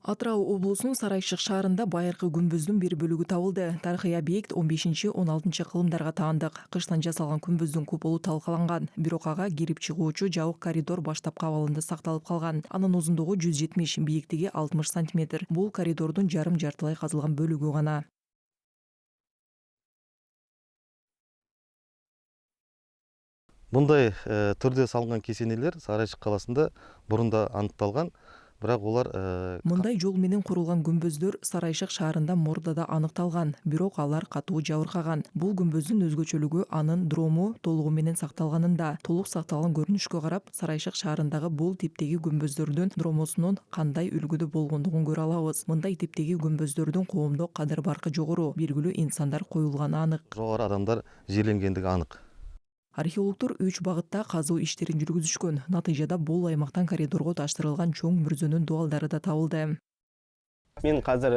Атырау облусунун Сарайшык шаарында байыркы күмбөздүн бир бөлүгү табылды. Тарыхый объект 15-16 кылымдарга таандык. Кыштан жасалган күмбөздүн куполу талкаланган. Бирок ага кирип чыгуучу жабык коридор баштапкы абалында сакталып калган. Анын узундугу 170, бийиктиги 60 сантиметр. Бул коридордун жарым-жартылай казылган бөлүгү гана. Мындай түрдө салынган кесенелер Сарайшык каласында мурунда аныкталган, бирок олар Мындай жол менен курулган күмбөздөр Сарайшык шаарында мурда да аныкталган, бирок алар катуу жабыркаган. Бул күмбөздүн өзгөчөлүгү анын дрому толугу менен сакталганында. Толук сакталган көрүнүшкө карап, Сарайшык шаарындагы бул типтеги күмбөздөрдүн дромосунун кандай үлгүдө болгондугун көрө алабыз. Мындай типтеги күмбөздөрдүн коомдо кадыр-баркы жогору, белгилүү инсандар коюлганы анык. жогору адамдар жерленгендиги анык. Археологдор 3 багытта казуу иштерин жүргүзүшкөн. Натыйжада бул аймактан коридорго таштырылган чоң мүрзөнүн дуалдары да табылды. Мен қазір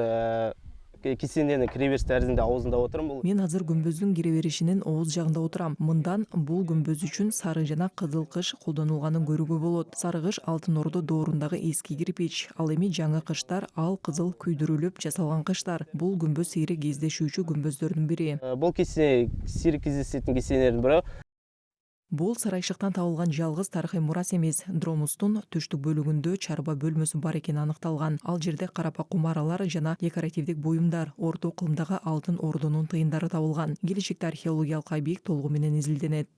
кесененің кіреберіс дәлізінде аузында отырмын. Мен азыр күмбөздүн кире беришинин ооз жагында отурам. Мындан бул күмбөз үчүн сары жана кызыл кыш колдонулганын көрүүгө болот. Сары кыш Алтын Ордо доорундагы эски кирпич. Ал эми жаңы кыштар ал кызыл күйдүрүлүп жасалган кыштар. Бул күмбөз сейрек кездешүүчү күмбөздөрдүн бири. Бұл кесене сирек кездесетін кесенелердің бірі. Бул Сарайшыктан табылган жалгыз тарыхый мурас эмес. Дромустун түштүк бөлүгүндө чарба бөлмөсү бар экени аныкталган. Ал жерде карапа кумаралар жана декоративдик буюмдар, Орто кылымдагы Алтын Ордонун тыйындары табылган. Келечекте археологиялык объект толугу менен изилденет.